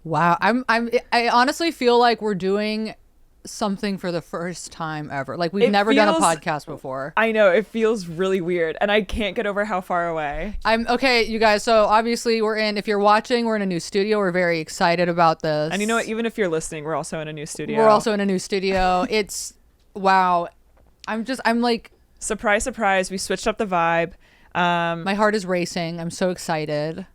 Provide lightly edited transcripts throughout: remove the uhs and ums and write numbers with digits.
Wow. I honestly feel like we're doing something for the first time ever. Like we've never done a podcast before. I know, it feels really weird and I can't get over how far away. I'm okay, you guys. So obviously if you're watching, we're in a new studio. We're very excited about this. And you know what? Even if you're listening, we're also in a new studio. It's wow. I'm like, surprise, surprise. We switched up the vibe. My heart is racing. I'm so excited.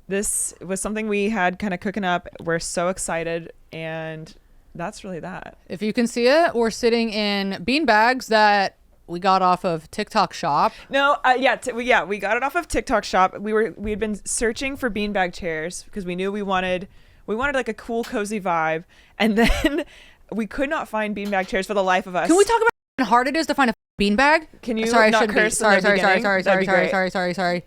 This was something we had kind of cooking up. We're so excited, and that's really that. If you can see it, we're sitting in beanbags that we got off of TikTok shop. No, we got it off of TikTok shop. We had been searching for beanbag chairs because we knew we wanted like a cool, cozy vibe, and then we could not find beanbag chairs for the life of us. Can we talk about how hard it is to find a beanbag? Can you sorry, not I shouldn't curse be. in the beginning? Sorry.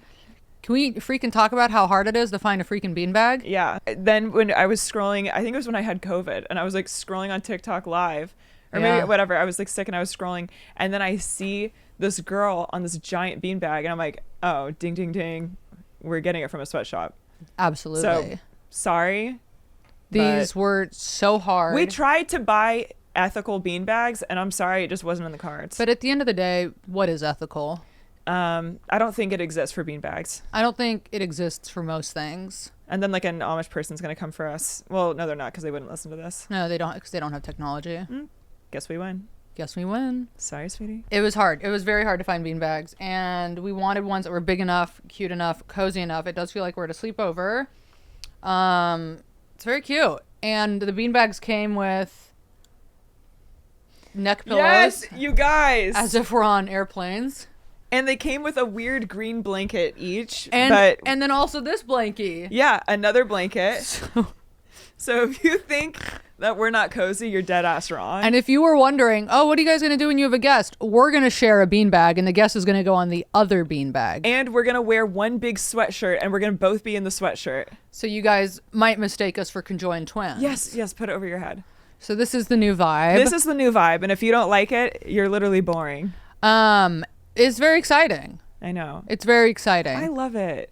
Can we freaking talk about how hard it is to find a freaking beanbag? Yeah. Then when I was scrolling, I think it was when I had COVID, and I was like scrolling on TikTok live, or maybe whatever. I was like sick and I was scrolling, and then I see this girl on this giant beanbag, and I'm like, oh, ding, ding, ding, we're getting it from a sweatshop. Absolutely. So sorry. These were so hard. We tried to buy ethical beanbags, and I'm sorry, it just wasn't in the cards. But at the end of the day, what is ethical? I don't think it exists for beanbags. I don't think it exists for most things. And then like an Amish person's gonna come for us. Well, no, they're not, because they wouldn't listen to this. No, they don't, because they don't have technology. Guess we win. Guess we win. Sorry, sweetie. It was hard. It was very hard to find beanbags, and we wanted ones that were big enough, cute enough, cozy enough. It does feel like we're at a sleepover. It's very cute, and the beanbags came with neck pillows. Yes, you guys. As if we're on airplanes. And they came with a weird green blanket each. And then also this blankie. Yeah, another blanket. So if you think that we're not cozy, you're dead ass wrong. And if you were wondering, oh, what are you guys going to do when you have a guest? We're going to share a beanbag, and the guest is going to go on the other beanbag. And we're going to wear one big sweatshirt, and we're going to both be in the sweatshirt. So you guys might mistake us for conjoined twins. Yes, put it over your head. So this is the new vibe. And if you don't like it, you're literally boring. It's very exciting. I know. It's very exciting. I love it.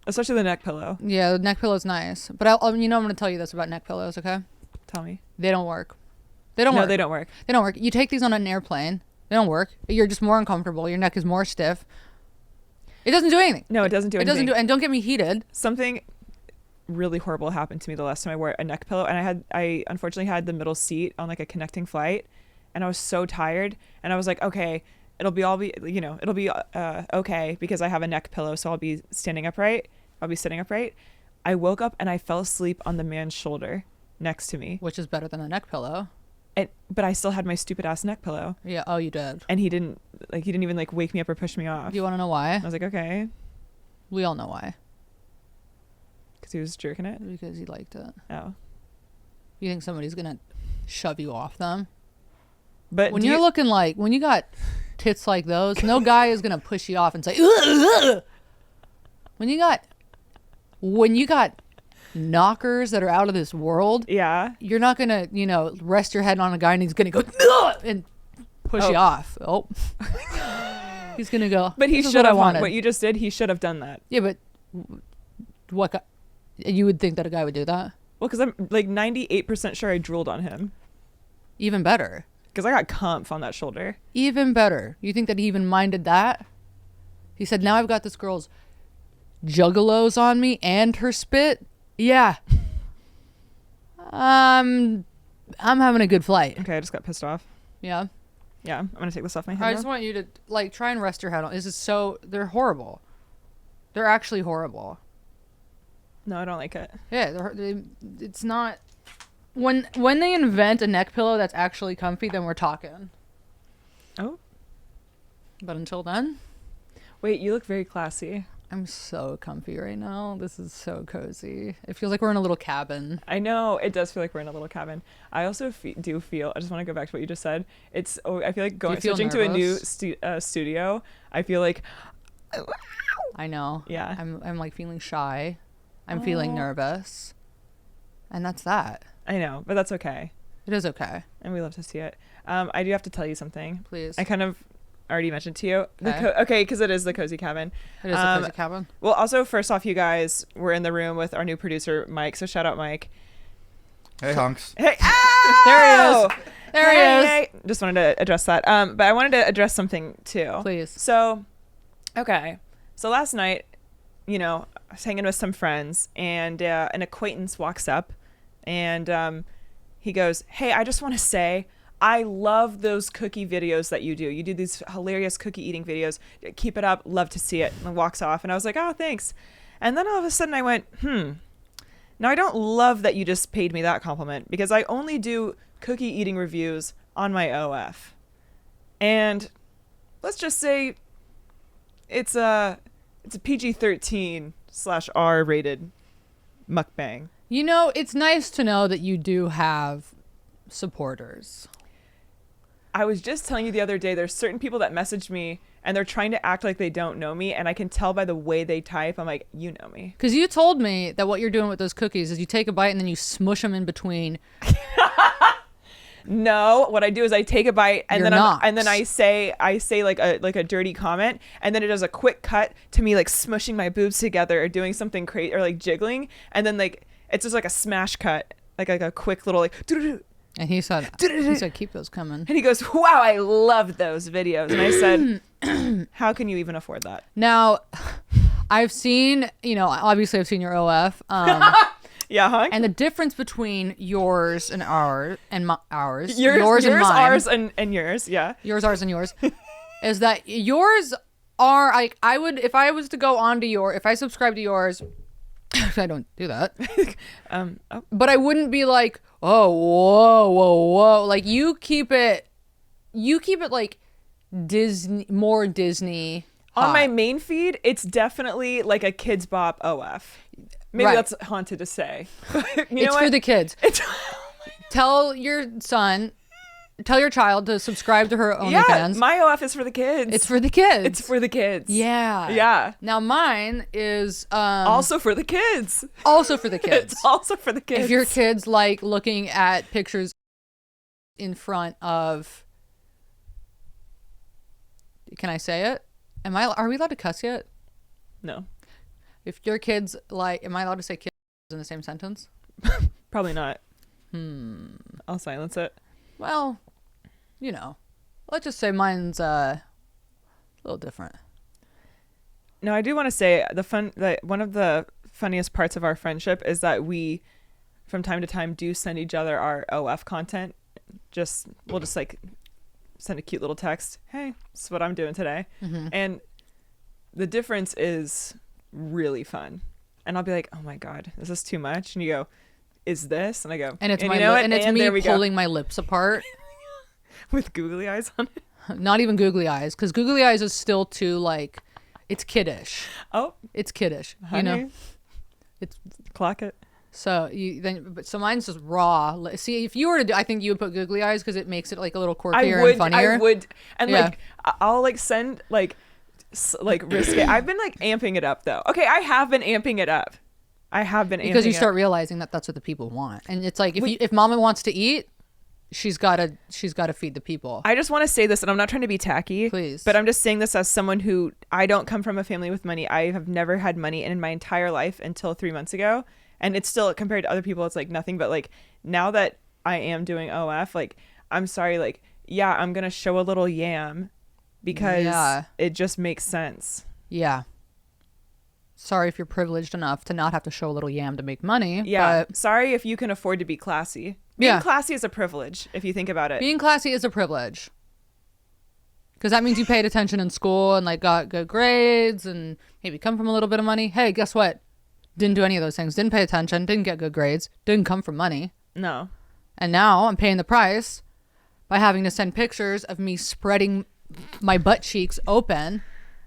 Especially the neck pillow. Yeah, the neck pillow's nice. But I'm going to tell you this about neck pillows, okay? Tell me. They don't work. They don't work. You take these on an airplane. They don't work. You're just more uncomfortable. Your neck is more stiff. It doesn't do anything. No, it doesn't do anything. And don't get me heated. Something really horrible happened to me the last time I wore a neck pillow, and I unfortunately had the middle seat on like a connecting flight, and I was so tired, and I was like, okay, it'll be okay because I have a neck pillow, so I'll be sitting upright. I woke up and I fell asleep on the man's shoulder next to me, which is better than a neck pillow. But I still had my stupid ass neck pillow. Yeah. Oh, you did. And he didn't even like wake me up or push me off. Do you want to know why? I was like, okay. We all know why. Because he was jerking it? Because he liked it. Oh. You think somebody's going to shove you off them? But when when you got tits like those, no guy is going to push you off and say, ugh! When you got knockers that are out of this world, yeah, you're not going to, rest your head on a guy and he's going to go, ugh! And push you off. Oh. He's going to go, but he should have what you just did. He should have done that. Yeah, but you would think that a guy would do that? Well, because I'm like 98% sure I drooled on him. Even better. Because I got comf on that shoulder. Even better. You think that he even minded that? He said, now I've got this girl's juggalos on me and her spit. Yeah. I'm having a good flight. Okay, I just got pissed off. Yeah. Yeah, I'm going to take this off my head I just want you to try and rest your head on. They're horrible. They're actually horrible. No, I don't like it. Yeah, it's not. When they invent a neck pillow that's actually comfy, then we're talking. Oh. But until then. Wait, you look very classy. I'm so comfy right now. This is so cozy. It feels like we're in a little cabin. I know. It does feel like we're in a little cabin. I also do feel, I just want to go back to what you just said. I feel like switching to a new studio, I feel like. I know. Yeah. I'm like feeling shy. I'm feeling nervous. And that's that. I know, but that's okay. It is okay. And we love to see it. I do have to tell you something. Please. I kind of already mentioned to you. Okay. Because it is the Cozy Cabin. It is a Cozy Cabin. Well, also, first off, you guys, we're in the room with our new producer, Mike. So shout out, Mike. Hey, honks. Hey, oh! There he is. There he is. Hey. Just wanted to address that. But I wanted to address something too. Please. So, okay. So last night, I was hanging with some friends, and an acquaintance walks up, and he goes, "Hey, I just want to say, I love those cookie videos that you do. You do these hilarious cookie eating videos. Keep it up. Love to see it." And walks off. And I was like, "Oh, thanks." And then all of a sudden I went, Now I don't love that you just paid me that compliment, because I only do cookie eating reviews on my OF. And let's just say it's a PG-13/R rated mukbang. It's nice to know that you do have supporters. I was just telling you the other day, there's certain people that message me and they're trying to act like they don't know me, and I can tell by the way they type. I'm like, you know me. Because you told me that what you're doing with those cookies is you take a bite and then you smush them in between. No, what I do is I take a bite and then I say like a dirty comment, and then it does a quick cut to me like smushing my boobs together or doing something crazy or like jiggling, and then like it's just like a smash cut, like a quick little like. And he said, keep those coming. And he goes, "Wow, I love those videos." And I said, "How can you even afford that?" Now, I've seen, obviously I've seen your OF. Yeah, huh? And the difference between yours and ours and ours, yours and mine, ours and yours, yeah. Yours, ours, and yours, is that yours are like, I would, if I was to go onto if I subscribe to yours, I don't do that. But I wouldn't be like, oh, whoa. Like you keep it like more Disney. On hot. my main feed, it's definitely like a Kids Bop OF. Maybe Right. that's haunted to say. It's for the kids. Tell your child to subscribe to her OnlyFans. Yeah, my OF is for the kids. It's for the kids. It's for the kids. Yeah. Yeah. Now mine is Also for the kids. also for the kids. It's also for the kids. If your kids like looking at pictures in front of, can I say it? Are we allowed to cuss yet? No. If your kids like, am I allowed to say kids in the same sentence? Probably not. I'll silence it. Well, let's just say mine's a little different. No, I do want to say one of the funniest parts of our friendship is that we, from time to time, do send each other our OF content. We'll just like send a cute little text. Hey, this is what I'm doing today. Mm-hmm. And the difference is really fun. And I'll be like, oh my God, is this too much? And you go, is this? And I go, and it's and me pulling my lips apart with googly eyes on it. Not even googly eyes, because googly eyes is still too like, it's kiddish. Oh, it's kiddish. Honey, it's clock it. So so mine's just raw. See, if you were to do, I think you would put googly eyes because it makes it like a little quirkier and funnier. I would, and yeah. like I'll like send like risk it. I've been like amping it up though. Okay, I have been amping it up. Because you start realizing that that's what the people want, and it's like if mama wants to eat, she's got to feed the people. I just want to say this, and I'm not trying to be tacky, please, but I'm just saying this as someone who, I don't come from a family with money. I have never had money in my entire life until 3 months ago, and it's still, compared to other people, it's like nothing. But like now that I am doing OF, like I'm sorry, like yeah, I'm gonna show a little yam because it just makes sense. Yeah. Sorry if you're privileged enough to not have to show a little yam to make money. Yeah. But sorry if you can afford to be classy. Being classy is a privilege, if you think about it. Being classy is a privilege. Because that means you paid attention in school and like got good grades and maybe come from a little bit of money. Hey, guess what? Didn't do any of those things. Didn't pay attention. Didn't get good grades. Didn't come from money. No. And now I'm paying the price by having to send pictures of me spreading my butt cheeks open.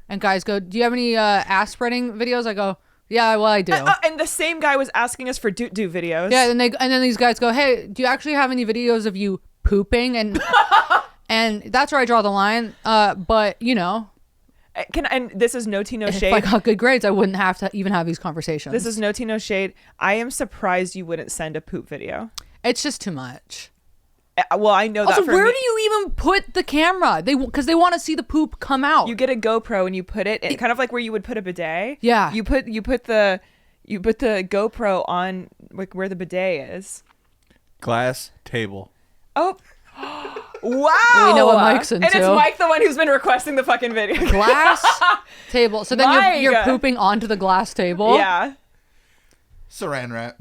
And guys go, do you have any ass spreading videos? I go, yeah, well, I do. And the same guy was asking us for doot-doo videos. Yeah, and then these guys go, hey, do you actually have any videos of you pooping? And and that's where I draw the line. But, and this is no tea, no shade. If I got good grades, I wouldn't have to even have these conversations. This is no tea, no shade. I am surprised you wouldn't send a poop video. It's just too much. Well, I know Also, that for where me. do you even put the camera? Because they want to see the poop come out. You get a GoPro and you put it kind of like where you would put a bidet. Yeah. You put the GoPro on like where the bidet is. Glass table. Oh. Wow. We know what Mike's into. And it's Mike, the one who's been requesting the fucking video. Glass table. So then Mike. you're pooping onto the glass table. Yeah. Saran wrap.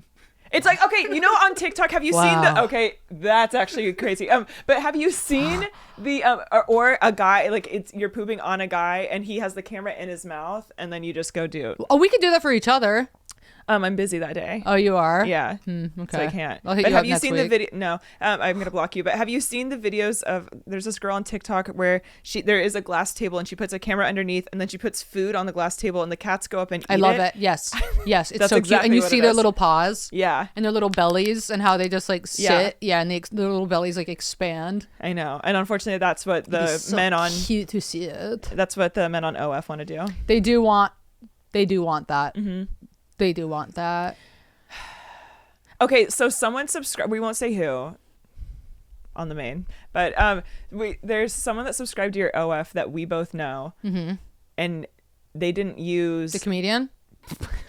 It's like, okay, you know, on TikTok, have you seen Wow. okay, that's actually crazy. But have you seen the or a guy, like you're pooping on a guy and he has the camera in his mouth and then you just go do it. Oh, we could do that for each other. I'm busy that day. Oh, you are? Yeah. Okay. So I can't. I'll hit But you have up you next seen week. the video? No, I'm gonna block you. But have you seen the videos of? There's this girl on TikTok where there is a glass table and she puts a camera underneath and then she puts food on the glass table and the cats go up and eat I love it. Yes. Yes. It's That's so exactly cute. And you what see it their is. little paws. Yeah, And their little bellies and how they just like sit. Yeah. Yeah. And their little bellies like expand. I know. And unfortunately, that's what It is the so men on. cute to see it. That's what the men on OF want to do. They do want that. Mm-hmm. They do want that. Okay, so someone subscribed. We won't say who on the main, but there's someone that subscribed to your OF that we both know, and they didn't use The comedian.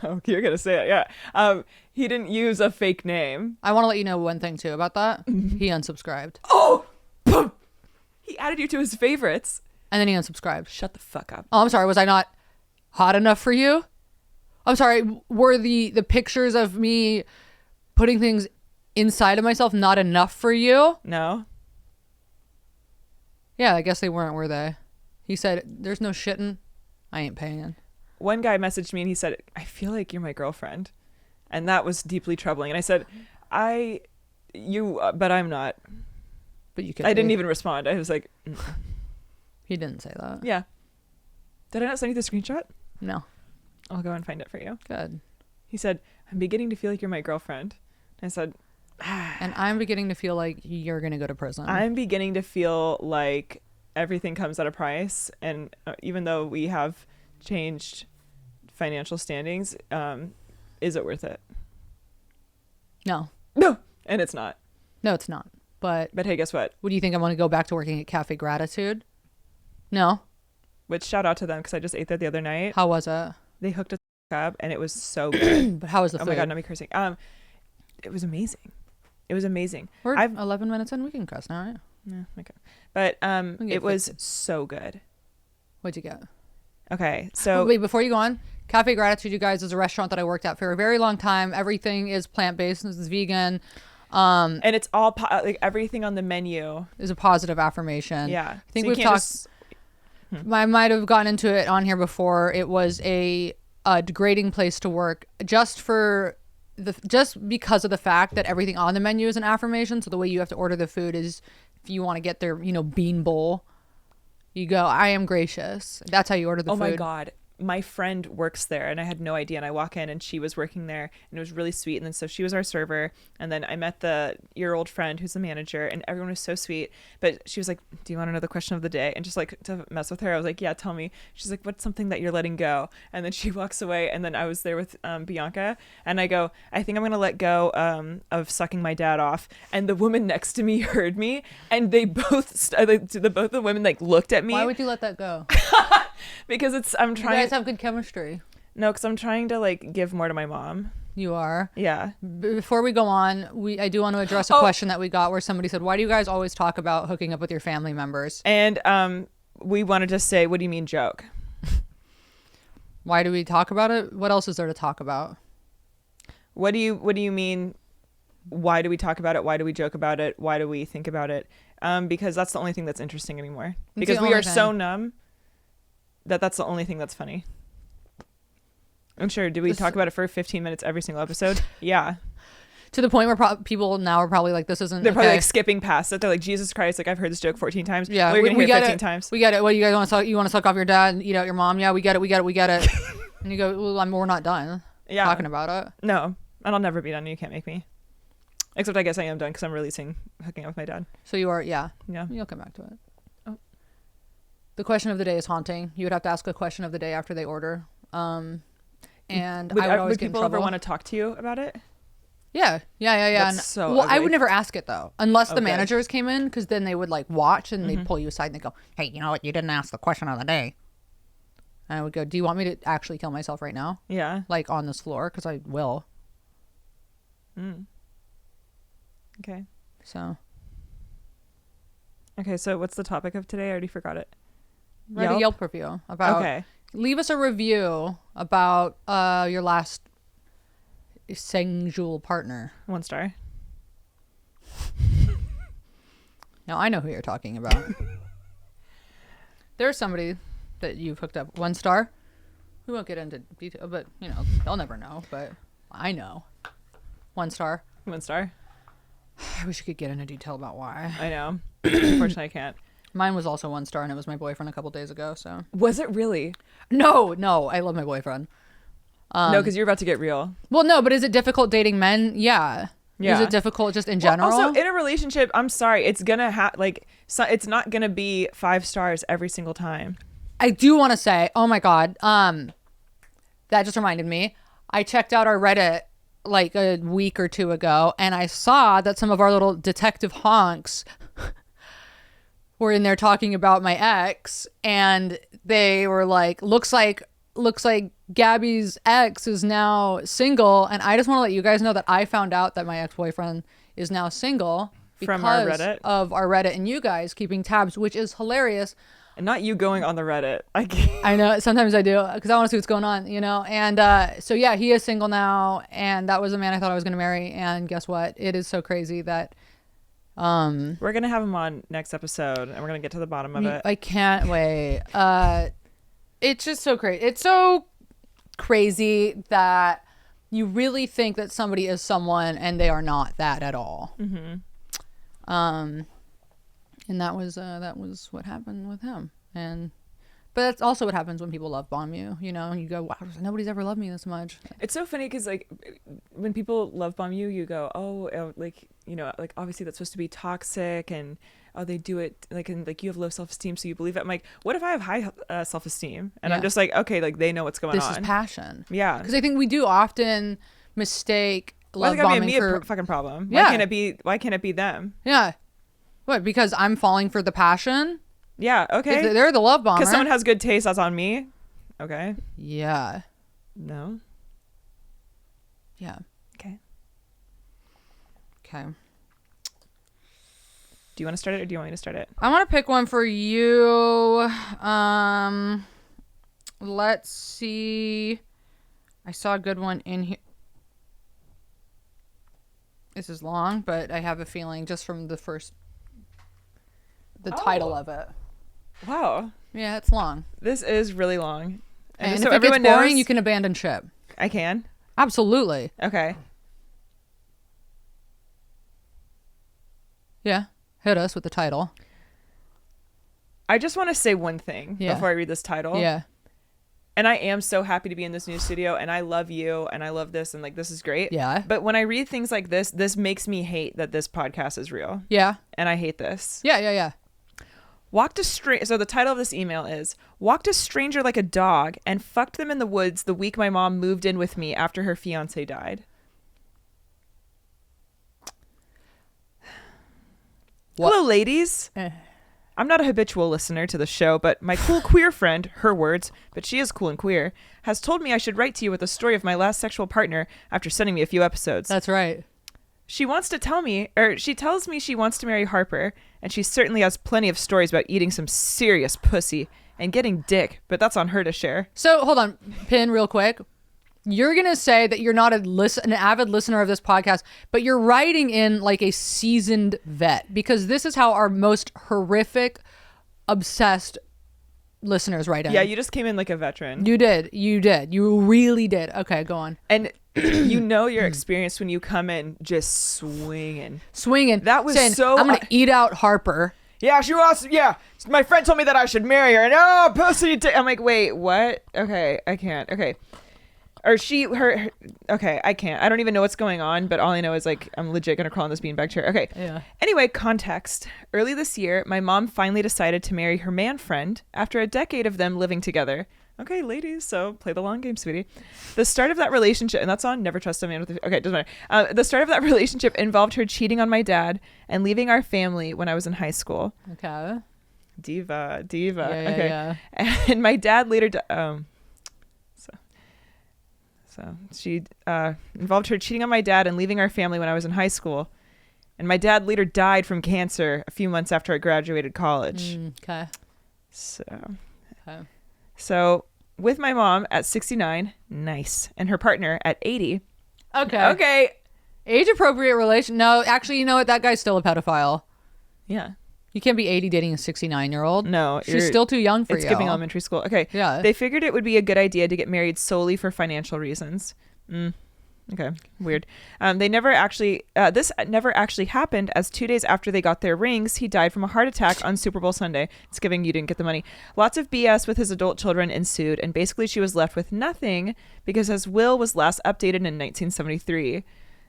Oh, you're gonna say it, yeah. He didn't use a fake name. I want to let you know one thing too about that. He unsubscribed. Oh, boom. He added you to his favorites. And then he unsubscribed. Shut the fuck up. Oh, I'm sorry. Was I not hot enough for you? I'm sorry. Were the pictures of me putting things inside of myself not enough for you? No. Yeah, I guess they weren't, were they? He said, there's no shitting. I ain't paying. One guy messaged me and he said, I feel like you're my girlfriend. And that was deeply troubling. And I said, but I'm not. But you could. I didn't even respond. I was like, He didn't say that. yeah. Did I not send you the screenshot? No. I'll go and find it for you. Good. He said, I'm beginning to feel like you're my girlfriend. I said, And I'm beginning to feel like you're going to go to prison. I'm beginning to feel like everything comes at a price. And even though we have changed financial standings, is it worth it? No. No. And it's not. No, it's not. But hey, guess what? what do you think? I want to go back to working at Cafe Gratitude? No. Which shout out to them because I just ate there the other night. How was it? They hooked us up and it was so good. But how was the Oh food? my God, not me cursing. It was amazing. It was amazing. We're I've 11 minutes in. We can cuss now, right? no, okay. But can get it was 50. so good. What'd you get? Okay, so Wait, before you go on, Cafe Gratitude, you guys, is a restaurant that I worked at for a very long time. Everything is plant-based. It's vegan. and it's all like everything on the menu. Is a positive affirmation. Yeah, I think so you we've can't talked. just- I might have gotten into it on here before. It was a degrading place to work just because of the fact that everything on the menu is an affirmation. So the way you have to order the food is, if you want to get their bean bowl, you go, I am gracious. That's how you order the food. Oh my God. My friend works there and I had no idea. And I walk in and she was working there and it was really sweet. And then so she was our server. And then I met your old friend who's the manager and everyone was so sweet. But she was like, do you want to know the question of the day? And just like to mess with her, I was like, yeah, tell me. She's like, what's something that you're letting go? And then she walks away. And then I was there with Bianca and I go, I think I'm going to let go of sucking my dad off. And the woman next to me heard me and they both, both the women like looked at me. Why would you let that go? Because I'm You trying. guys have good chemistry. No, because I'm trying to like give more to my mom. You are. Yeah. Before we go on, I do want to address a question that we got where somebody said, why do you guys always talk about hooking up with your family members? And we wanted to say, what do you mean joke? Why do we talk about it? What else is there to talk about? What do you mean? Why do we talk about it? Why do we joke about it? Why do we think about it? Because that's the only thing that's interesting anymore. Because we are so numb that's the only thing that's funny. I'm sure. Do we talk about it for 15 minutes every single episode? Yeah. To the point where people now are probably like, this isn't. They're probably okay. like skipping past it. They're like, Jesus Christ! Like I've heard this joke 14 times. Yeah, we're gonna we hear it get 15 it. times. We get it. What, you guys want to suck? You want to suck off your dad and eat out your mom? Yeah, we get it. We get it. And you go, well, we're not done talking about it. No, and I'll never be done. You can't make me. Except I guess I am done because I'm releasing hooking up with my dad. So you are, yeah. Yeah. You'll come back to it. Oh. The question of the day is haunting. You would have to ask a question of the day after they order. And I would always get in people trouble. ever want to talk to you about it? Yeah. That's And- so well, I ugly. would never ask it though, unless the Okay. managers came in, because then they would like watch and they'd pull you aside and they go, "Hey, you know what? You didn't ask the question of the day." And I would go, "Do you want me to actually kill myself right now, Yeah. like on this floor? Because I will." Okay. So Okay, so what's the topic of today? I already forgot it. write a Yelp review about. Okay. Leave us a review about your last sexual partner. 1 star. Now I know who you're talking about. There's somebody that you've hooked up 1 star. We won't get into detail, but you know they'll never know. But I know. 1 star. 1 star. I wish you could get into detail about why. I know. Unfortunately, I can't. Mine was also 1 star, and it was my boyfriend a couple days ago. So Was it really? no, I love my boyfriend. No, because you're about to get real. Well, no, but is it difficult dating men? Yeah. Yeah. Is it difficult just in general? Well, also, in a relationship, I'm sorry, it's gonna it's not gonna be 5 stars every single time. I do want to say, oh my God, that just reminded me. I checked out our Reddit like a week or 2 ago, and I saw that some of our little detective honks were in there talking about my ex, and they were like, looks like Gabby's ex is now single, and I just want to let you guys know that I found out that my ex-boyfriend is now single because From our Reddit? of our Reddit and you guys keeping tabs, which is hilarious. And not you going on the Reddit. I can't. I know sometimes I do because I want to see what's going on, you know. And so yeah, he is single now, and that was the man I thought I was going to marry. And guess what? It is so crazy that We're gonna have him on next episode, and we're gonna get to the bottom of it. I can't wait. It's just so crazy. It's so crazy that you really think that somebody is someone and they are not that at all. And that was what happened with him. But that's also what happens when people love bomb you, you know, and you go, wow, nobody's ever loved me this much. It's so funny because like when people love bomb you, you go, oh, like, you know, like obviously that's supposed to be toxic, and oh, they do it like, and like you have low self-esteem, so you believe it. I'm like, what if I have high self-esteem? And I'm just like, okay, like they know what's going This on. is passion. Yeah. Because I think we do often mistake Why love is it gotta bombing be a for fucking problem? Yeah. Why can't it be them? yeah. What? Because I'm falling for the passion. Yeah. Okay. If they're the love bomber. Because someone has good taste, that's on me. Okay. Yeah. No. Yeah. Okay. Okay. Do you want to start it or do you want me to start it? I want to pick one for you. Let's see. I saw a good one in here. This is long, but I have a feeling just from the title of it. Wow. Yeah, it's long. This is really long. And just if so it everyone gets boring, knows, you can abandon ship. I can. Absolutely. Okay. Yeah. Hit us with the title. I just want to say one thing before I read this title. Yeah. And I am so happy to be in this new studio, and I love you, and I love this, and like this is great. Yeah. But when I read things like this makes me hate that this podcast is real. Yeah. And I hate this. Yeah. So the title of this email is "Walked a stranger like a dog and fucked them in the woods the week my mom moved in with me after her fiance died." What? Hello, ladies. I'm not a habitual listener to the show, but my cool queer friend, her words, but she is cool and queer, has told me I should write to you with a story of my last sexual partner after sending me a few episodes. That's right. She tells me she wants to marry Harper, and she certainly has plenty of stories about eating some serious pussy and getting dick, but that's on her to share. So hold on, Pin, real quick. You're going to say that you're not an avid listener of this podcast, but you're writing in like a seasoned vet, because this is how our most horrific, obsessed listeners write in. Yeah, you just came in like a veteran. You did. You really did. Okay, go on. And you know you're experienced when you come in just swinging. That was saying, so... I'm going to eat out Harper. Yeah, she was. Yeah, my friend told me that I should marry her. And oh, pussy. I'm like, wait, what? Okay, I can't. Okay. Or okay, I can't. I don't even know what's going on, but all I know is like I'm legit gonna crawl in this beanbag chair. Okay. Yeah. Anyway, context. Early this year, my mom finally decided to marry her man friend after a decade of them living together. Okay, ladies, so play the long game, sweetie. The start of that relationship, and that's on Never Trust a Man with a... Okay, doesn't matter. The start of that relationship involved her cheating on my dad and leaving our family when I was in high school. Okay. Diva. Yeah, Okay. yeah. And my dad later... So she involved her cheating on my dad and leaving our family when I was in high school. And my dad later died from cancer a few months after I graduated college. Okay. So with my mom at 69, nice. And her partner at 80. Okay. Age appropriate relation. No, actually, you know what? That guy's still a pedophile. Yeah. You can't be 80 dating a 69-year-old. No. She's still too young for you. It's giving elementary school. Okay. Yeah. They figured it would be a good idea to get married solely for financial reasons. Okay. Weird. They never actually, this never actually happened, as 2 days after they got their rings, he died from a heart attack on Super Bowl Sunday. It's giving you didn't get the money. Lots of BS with his adult children ensued, and basically she was left with nothing because his will was last updated in 1973.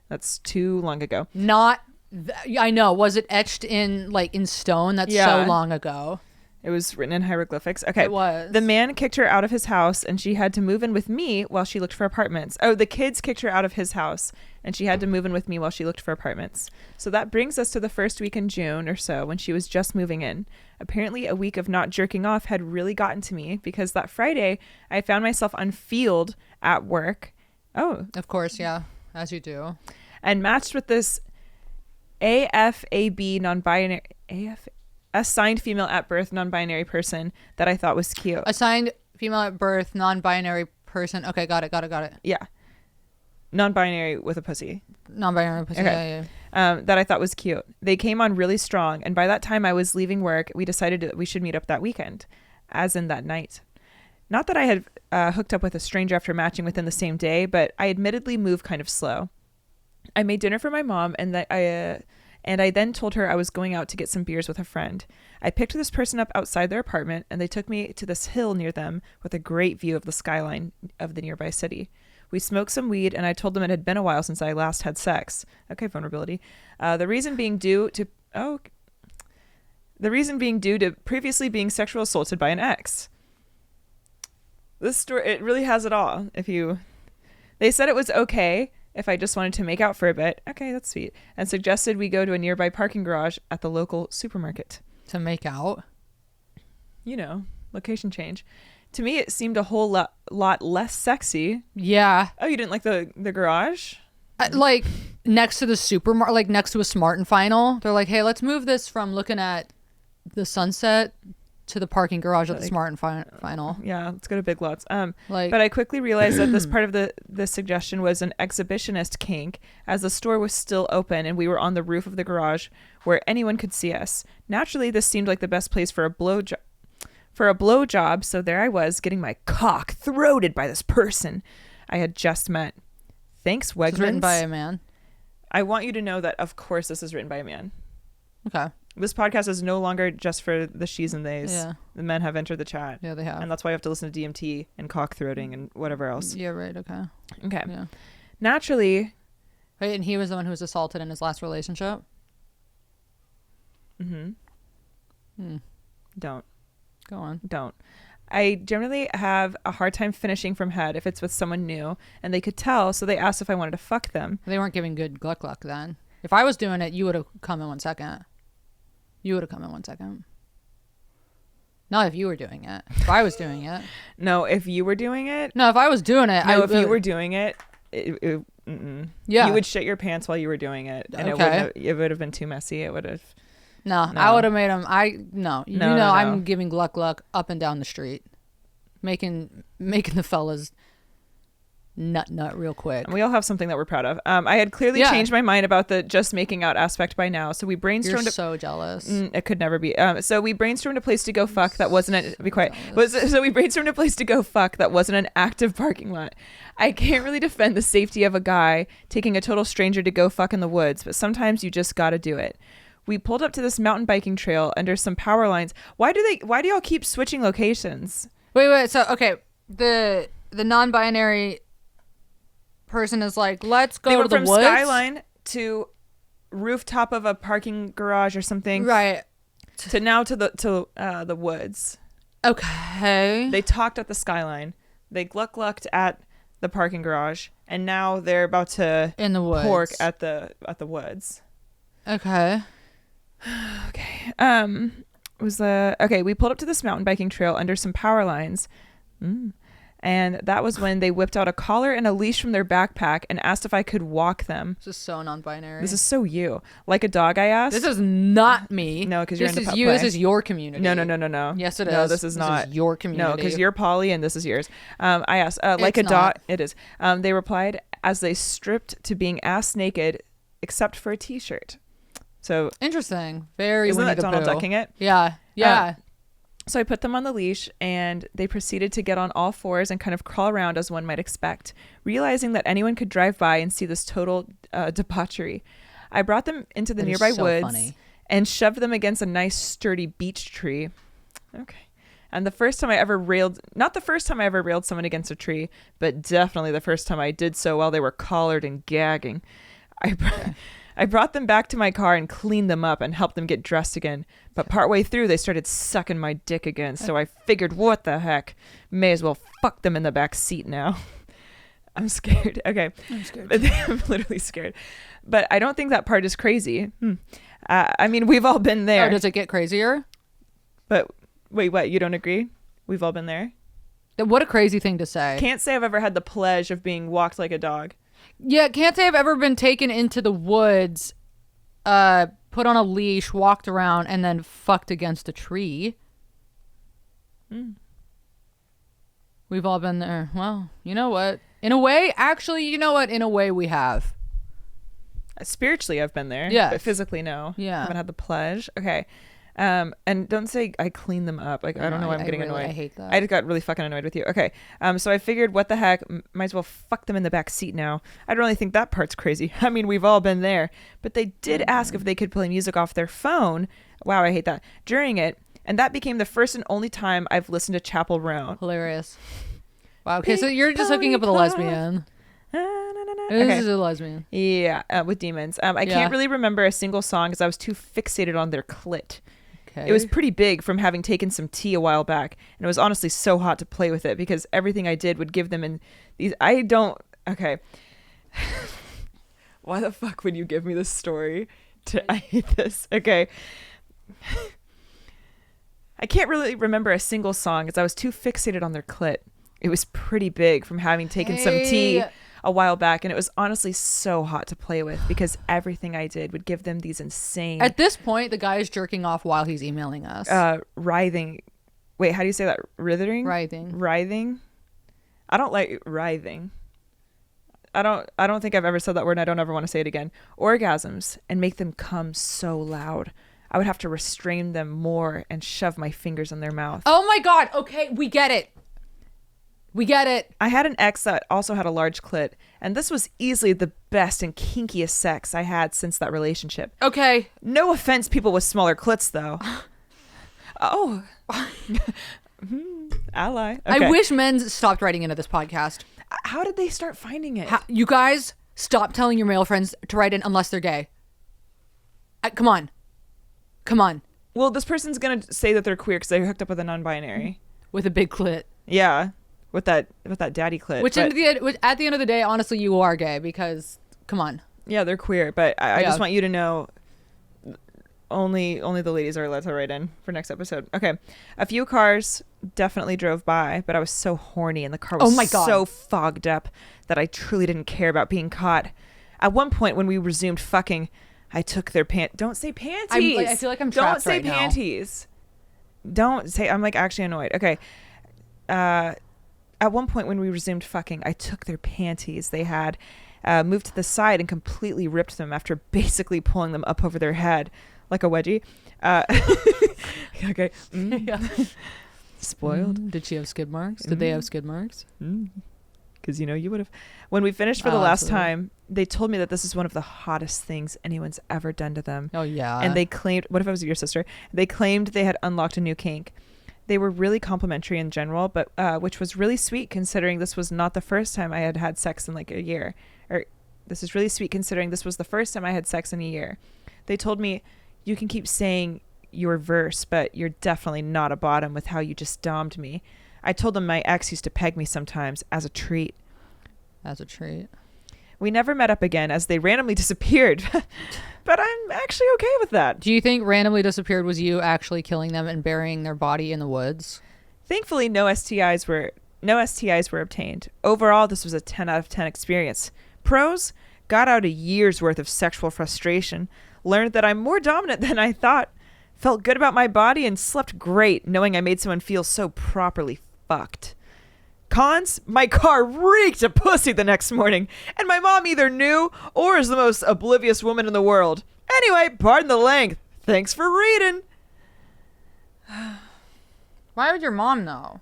That's too long ago. I know. Was it etched in stone? That's so long ago. It was written in hieroglyphics. Okay. It was. The man kicked her out of his house and she had to move in with me while she looked for apartments. Oh, the kids kicked her out of his house and she had to move in with me while she looked for apartments. So that brings us to the first week in June or so when she was just moving in. Apparently a week of not jerking off had really gotten to me because that Friday I found myself on field at work. Oh. Of course, yeah. As you do. And matched with this AFAB non-binary assigned female at birth non-binary person that I thought was cute. Assigned female at birth non-binary person. Okay, got it. Yeah. Non-binary with a pussy. Non-binary pussy. Okay. Yeah. That I thought was cute. They came on really strong, and by that time I was leaving work. We decided that we should meet up that weekend, as in that night. Not that I had hooked up with a stranger after matching within the same day, but I admittedly moved kind of slow. I made dinner for my mom, and I then told her I was going out to get some beers with a friend. I picked this person up outside their apartment, and they took me to this hill near them with a great view of the skyline of the nearby city. We smoked some weed, and I told them it had been a while since I last had sex. Okay, vulnerability. The reason being due to previously being sexual assaulted by an ex. This story, it really has it all. They said it was okay if I just wanted to make out for a bit. Okay, that's sweet. And suggested we go to a nearby parking garage at the local supermarket. To make out? Location change. To me, it seemed a whole lot less sexy. Yeah. Oh, you didn't like the garage? Next to the supermarket, next to a Smart and Final. They're like, hey, let's move this from looking at the sunset to the parking garage at the Smart and Final. Yeah, let's go to Big Lots. But I quickly realized that this part of the suggestion was an exhibitionist kink, as the store was still open and we were on the roof of the garage where anyone could see us. Naturally, this seemed like the best place for a blowjob, so there I was, getting my cock throated by this person I had just met. Thanks, Wegmans. It's written by a man. I want you to know that, of course, this is written by a man. Okay. This podcast is no longer just for the she's and theys. Yeah. The men have entered the chat. Yeah, they have. And that's why you have to listen to DMT and cock throating and whatever else. Yeah, right. Okay. Okay. Yeah. Naturally. Wait, and he was the one who was assaulted in his last relationship? Mm-hmm. Don't. Go on. Don't. I generally have a hard time finishing from head if it's with someone new, and they could tell, so they asked if I wanted to fuck them. They weren't giving good Gluck Gluck then. If I was doing it, you would have come in 1 second. Not if you were doing it. If I was doing it. No, if you were doing it. No, if I was doing it. No, if you were doing it, yeah. You would shit your pants while you were doing it, and it would have been too messy. It would have. No, I would have made him. I'm giving Gluck Gluck up and down the street, making the fellas nut real quick. And we all have something that we're proud of. I had clearly changed my mind about the just making out aspect by now, so we brainstormed. You're so jealous. It could never be. So we brainstormed a place to go fuck that wasn't be quiet. So we brainstormed a place to go fuck that wasn't an active parking lot. I can't really defend the safety of a guy taking a total stranger to go fuck in the woods, but sometimes you just got to do it. We pulled up to this mountain biking trail under some power lines. Why do y'all keep switching locations? Wait. So okay, the non-binary person is like, let's go to the woods. They went from skyline to rooftop of a parking garage or something. Right. To now to the woods. Okay. They talked at the skyline. They gluck glucked at the parking garage, and now they're about to In the woods. pork at the woods. Okay. Okay. We pulled up to this mountain biking trail under some power lines. And that was when they whipped out a collar and a leash from their backpack and asked if I could walk them. This is so non-binary. This is so you. Like a dog, I asked. This is not me. No, because you're this into is you. play. This is your community. No. Yes, it is. No, this is not. Is your community. No, because you're Polly and this is yours. I asked, like It's a dog. not. It is. They replied as they stripped to being ass naked, except for a t-shirt. So interesting. Very. isn't Winnie that the Donald Pooh. ducking it? Yeah. Yeah. So I put them on the leash, and they proceeded to get on all fours and kind of crawl around as one might expect, realizing that anyone could drive by and see this total debauchery. I brought them into the That is nearby so woods funny. and shoved them against a nice sturdy beech tree. Okay. And not the first time I ever railed someone against a tree, but definitely the first time I did so while they were collared and gagging. I brought them back to my car and cleaned them up and helped them get dressed again. But partway through, they started sucking my dick again. So I figured, what the heck? May as well fuck them in the back seat now. I'm scared. Okay. I'm scared. I'm literally scared. But I don't think that part is crazy. I mean, we've all been there. Oh, does it get crazier? But wait, what? You don't agree? We've all been there? What a crazy thing to say. Can't say I've ever had the pleasure of being walked like a dog. Yeah, can't say I've ever been taken into the woods, put on a leash, walked around, and then fucked against a tree. We've all been there. Well, you know what? In a way, actually, you know what? In a way, we have. Spiritually, I've been there. Yes. But physically, no. Yeah. Haven't had the pleasure. Okay. And don't say I cleaned them up. Like, I don't know why I'm getting annoyed. I hate that. I just got really fucking annoyed with you. Okay. So I figured, what the heck? Might as well fuck them in the back seat now. I don't really think that part's crazy. I mean, we've all been there. But they did ask if they could play music off their phone. Wow, I hate that. During it. And that became the first and only time I've listened to Chapel Roan. Hilarious. Wow. Okay, so you're just hooking up with a lesbian. This is a lesbian. Yeah, with demons. I can't really remember a single song because I was too fixated on their clit. Okay. It was pretty big from having taken some tea a while back, and it was honestly so hot to play with it because everything I did would give them in these. Okay. Why the fuck would you give me this story? I hate this. Okay. I can't really remember a single song because I was too fixated on their clit. It was pretty big from having taken some tea a while back, and it was honestly so hot to play with because everything I did would give them these insane. At this point, the guy is jerking off while he's emailing us. Writhing. Wait, how do you say that? Writhing? Writhing. I don't like writhing. I don't think I've ever said that word, and I don't ever want to say it again. Orgasms and make them come so loud. I would have to restrain them more and shove my fingers in their mouth. Oh my God. Okay, we get it. I had an ex that also had a large clit, and this was easily the best and kinkiest sex I had since that relationship. Okay. No offense, people with smaller clits, though. Oh. Ally. Okay. I wish men stopped writing into this podcast. How did they start finding it? You guys, stop telling your male friends to write in unless they're gay. Come on. Well, this person's going to say that they're queer because they hooked up with a non-binary. With a big clit. Yeah. With that daddy clit. Which at the end of the day, honestly, you are gay because, come on. Yeah, they're queer, but I just want you to know only the ladies are allowed to write in for next episode. Okay. A few cars definitely drove by, but I was so horny and the car was so fogged up that I truly didn't care about being caught. At one point when we resumed fucking, I took their Don't say panties. I feel like I'm trapped right now. Don't say panties. Don't say, I'm like actually annoyed. Okay. At one point when we resumed fucking, I took their panties they had, moved to the side and completely ripped them after basically pulling them up over their head like a wedgie. Okay. Yeah. Spoiled. Did she have skid marks? Did they have skid marks? Because you would have. When we finished for the last time, they told me that this is one of the hottest things anyone's ever done to them. Oh, yeah. And they claimed, what if I was your sister? They claimed they had unlocked a new kink. They were really complimentary in general, but which was really sweet considering this was not the first time I had sex in like a year. Or this is really sweet considering this was the first time I had sex in a year. They told me, you can keep saying your verse, but you're definitely not a bottom with how you just domed me. I told him my ex used to peg me sometimes as a treat. As a treat. We never met up again as they randomly disappeared, but I'm actually okay with that. Do you think randomly disappeared was you actually killing them and burying their body in the woods? Thankfully, no STIs were obtained. Overall, this was a 10 out of 10 experience. Pros, got out a year's worth of sexual frustration, learned that I'm more dominant than I thought, felt good about my body, and slept great knowing I made someone feel so properly fucked. Cons, my car reeked of pussy the next morning, and my mom either knew or is the most oblivious woman in the world. Anyway, pardon the length. Thanks for reading. Why would your mom know?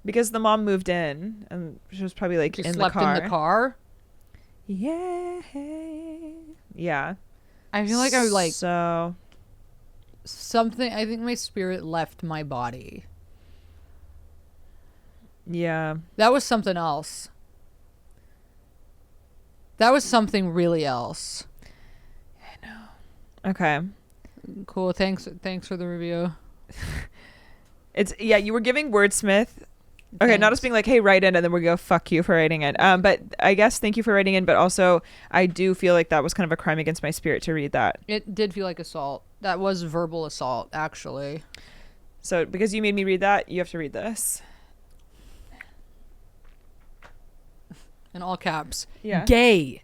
Because the mom moved in, and she was probably like She in slept the car. in the car? Yeah. Yeah. I feel like I would like So, something. I think my spirit left my body. yeah. That was something else. That was something really else. I know. Okay. Cool. Thanks for the review. You were giving Wordsmith. Okay, not us being like, hey, write in, and then we go, fuck you for writing it. But I guess thank you for writing in, but also I do feel like that was kind of a crime against my spirit to read that. It did feel like assault. That was verbal assault, actually. So because you made me read that, you have to read this. In all caps. Yeah. Gay.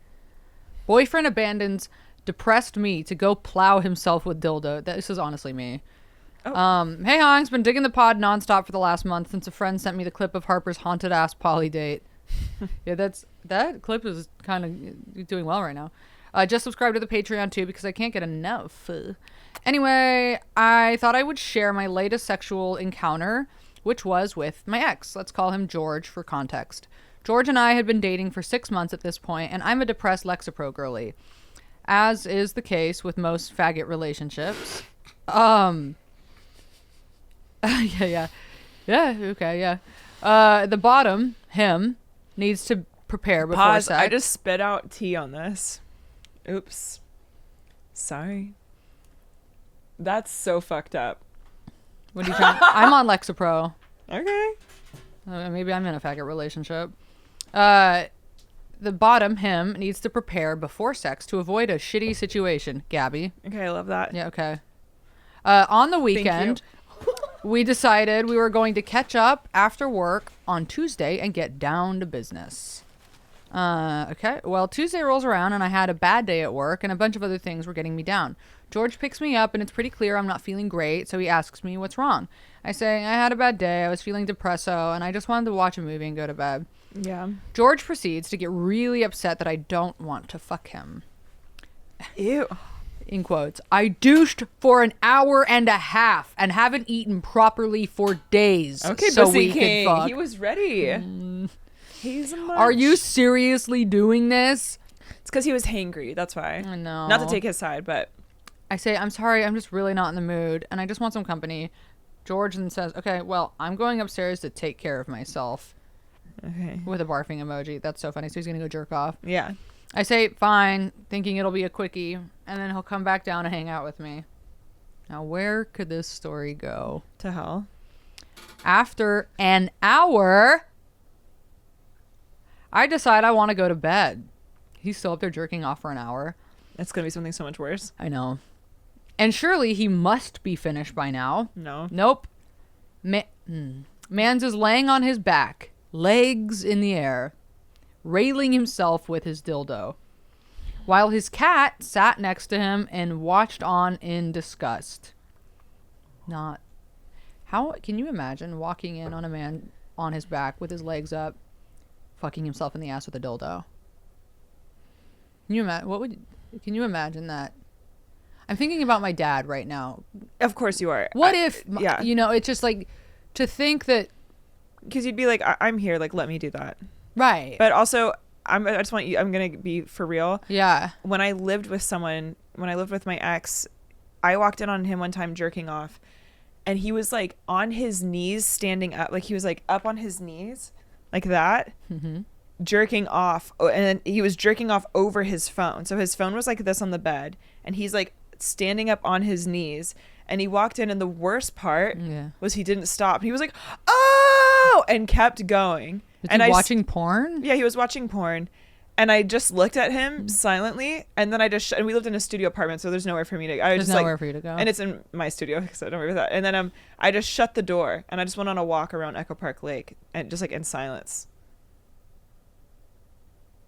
Boyfriend abandons depressed me to go plow himself with dildo. This is honestly me. Oh. Hey honks, been digging the pod nonstop for the last month since a friend sent me the clip of Harper's haunted ass poly date. Yeah, that clip is kind of doing well right now. Just subscribe to the Patreon too because I can't get enough. Anyway, I thought I would share my latest sexual encounter, which was with my ex. Let's call him George for context. George and I had been dating for 6 months at this point, and I'm a depressed Lexapro girly, as is the case with most faggot relationships. Yeah, okay, yeah. The bottom, him, needs to prepare before Pause. sex. I just spit out tea on this. Oops. Sorry. That's so fucked up. What are you trying? I'm on Lexapro. Okay. Maybe I'm in a faggot relationship. The bottom, him, needs to prepare before sex to avoid a shitty situation. Gabby. Okay, I love that. Yeah, okay. On the weekend, we decided we were going to catch up after work on Tuesday and get down to business. Okay. Well, Tuesday rolls around and I had a bad day at work and a bunch of other things were getting me down. George picks me up and it's pretty clear I'm not feeling great, so he asks me what's wrong. I say I had a bad day, I was feeling depresso, and I just wanted to watch a movie and go to bed. Yeah. George proceeds to get really upset that I don't want to fuck him. Ew. In quotes, I douched for an hour and a half and haven't eaten properly for days. Okay, so Pussy we King. can fuck. He was ready. He's a munch. Are you seriously doing this? It's because he was hangry. That's why. I know. Not to take his side, but I say, I'm sorry, I'm just really not in the mood and I just want some company. George then says, okay, well, I'm going upstairs to take care of myself. okay. With a barfing emoji. That's so funny. So he's going to go jerk off. Yeah. I say, fine, thinking it'll be a quickie, and then he'll come back down and hang out with me. Now, where could this story go? To hell. After an hour, I decide I want to go to bed. He's still up there jerking off for an hour. It's going to be something so much worse. I know. And surely he must be finished by now. No. Nope. Mans is laying on his back, legs in the air, railing himself with his dildo, while his cat sat next to him and watched on in disgust. Not. How can you imagine walking in on a man on his back with his legs up, fucking himself in the ass with a dildo? Can you imagine? Can you imagine that? I'm thinking about my dad right now. Of course you are. What if, yeah. you know, it's just like to think that. Because you'd be like, I'm here. Like, let me do that. Right. But also, I just want you, I'm going to be for real. Yeah. When I lived with my ex, I walked in on him one time jerking off and he was like on his knees standing up. Like he was like up on his knees like that, jerking off. And then he was jerking off over his phone. So his phone was like this on the bed and he's like standing up on his knees And he walked in, and the worst part Yeah. was he didn't stop. He was like, oh, and kept going. Is and he watching porn? Yeah, he was watching porn. And I just looked at him silently, and then I just and we lived in a studio apartment, so there's nowhere for me to. There's nowhere for you to go. And it's in my studio, so don't worry about that. And then I just shut the door, and I just went on a walk around Echo Park Lake, and just like in silence.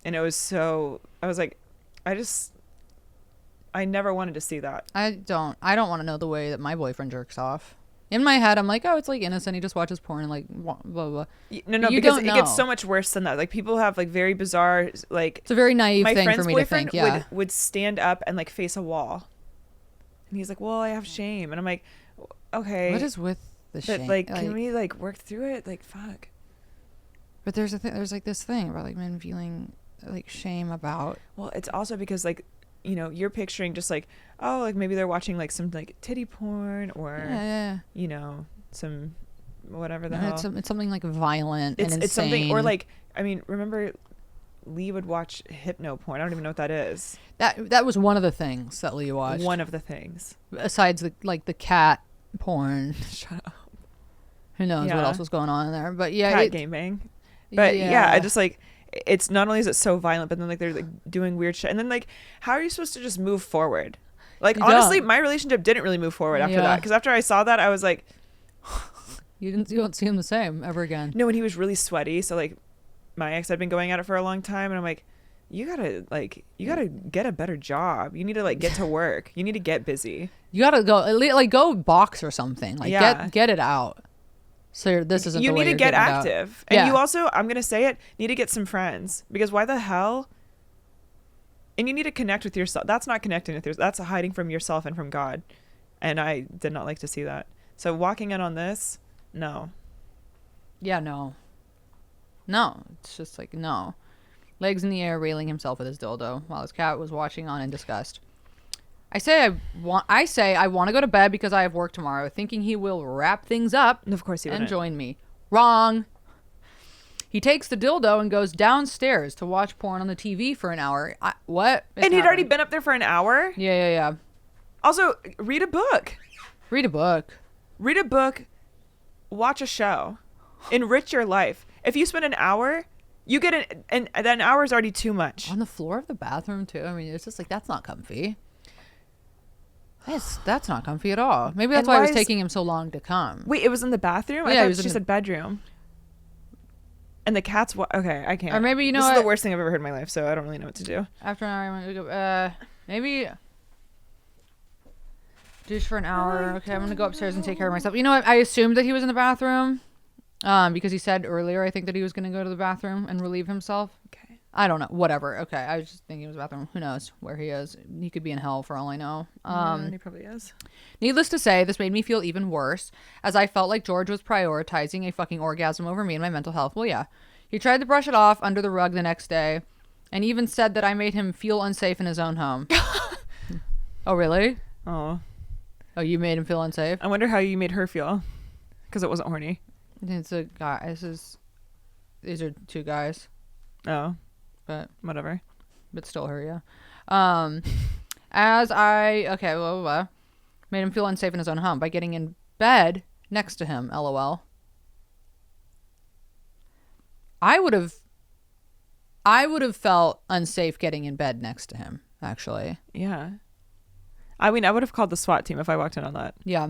And it was so. I was like, I never wanted to see that. I don't want to know the way that my boyfriend jerks off. In my head, I'm like, oh, it's like innocent. He just watches porn and like blah blah blah. No, you because don't it know. gets so much worse than that. Like people have like very bizarre like. It's a very naive My thing friend's for me to boyfriend think. Yeah. would stand up and like face a wall, and he's like, "Well, I have shame," and I'm like, "Okay." What is with the but shame? like, can we like work through it? Like, fuck. But there's a thing. There's like this thing about like men feeling like shame about. Well, it's also because like, you know, you're picturing just like, oh, like maybe they're watching like some like titty porn or Yeah. you know, some whatever the And hell. it's something like violent and insane. It's something, or like, I mean, remember Lee would watch hypno porn. I don't even know what that is. That was one of the things that Lee watched. One of the things. Besides the cat porn. Shut up. Who knows what Yeah. else was going on in there? But yeah, Cat gangbang. But yeah, I just like, it's not only is it so violent, but then like they're like doing weird shit, and then like, how are you supposed to just move forward? Like You honestly, don't. my relationship didn't really move forward after Yeah. that, because after I saw that, I was like, You don't see him the same ever again. no, and he was really sweaty. So like, my ex had been going at it for a long time, and I'm like, you gotta get a better job. You need to like get to work. You need to get busy. You gotta go like go box or something. Like Yeah. get it out. So this isn't. You the way need to you're get getting it out. active, and you also, I'm gonna say it, need to get some friends, because why the hell? And you need to connect with yourself. That's not connecting with yourself. That's hiding from yourself and from God. And I did not like to see that. So walking in on this, no. Yeah, no. It's just like no. Legs in the air, railing himself with his dildo while his cat was watching on in disgust. I say I want to go to bed because I have work tomorrow, thinking he will wrap things up And of course he and wouldn't. join me. Wrong. He takes the dildo and goes downstairs to watch porn on the TV for an hour. What? And he'd already been up there for an hour. Yeah. Also, read a book. Read a book. Read a book. Watch a show. Enrich your life. If you spend an hour, you get and that hour is already too much. On the floor of the bathroom too. I mean, it's just like that's not comfy. That's not comfy at all. Maybe that's And why it why was is- taking him so long to come. Wait, it was in the bathroom? Yeah, I it thought was in she the- said bedroom. And the cat's okay, I can't. Or maybe you know this what? is the worst thing I've ever heard in my life, so I don't really know what to do. After an hour, I'm gonna go. Maybe douche for an hour. Okay, I'm gonna go upstairs and take care of myself. You know what? I assumed that he was in the bathroom, because he said earlier, I think, that he was gonna go to the bathroom and relieve himself. Okay. I don't know. Whatever. Okay, I was just thinking it was the bathroom. Who knows where he is? He could be in hell for all I know. Yeah, he probably is. Needless to say, this made me feel even worse, as I felt like George was prioritizing a fucking orgasm over me and my mental health. Well, yeah. He tried to brush it off under the rug the next day, and even said that I made him feel unsafe in his own home. Oh, really? Oh. Oh, you made him feel unsafe? I wonder how you made her feel. Because it wasn't horny. It's a guy. These are two guys, Oh. but Whatever. still her, yeah. As I made him feel unsafe in his own home by getting in bed next to him. LOL. I would have felt unsafe getting in bed next to him, actually. Yeah. I mean, I would have called the SWAT team if I walked in on that. Yeah.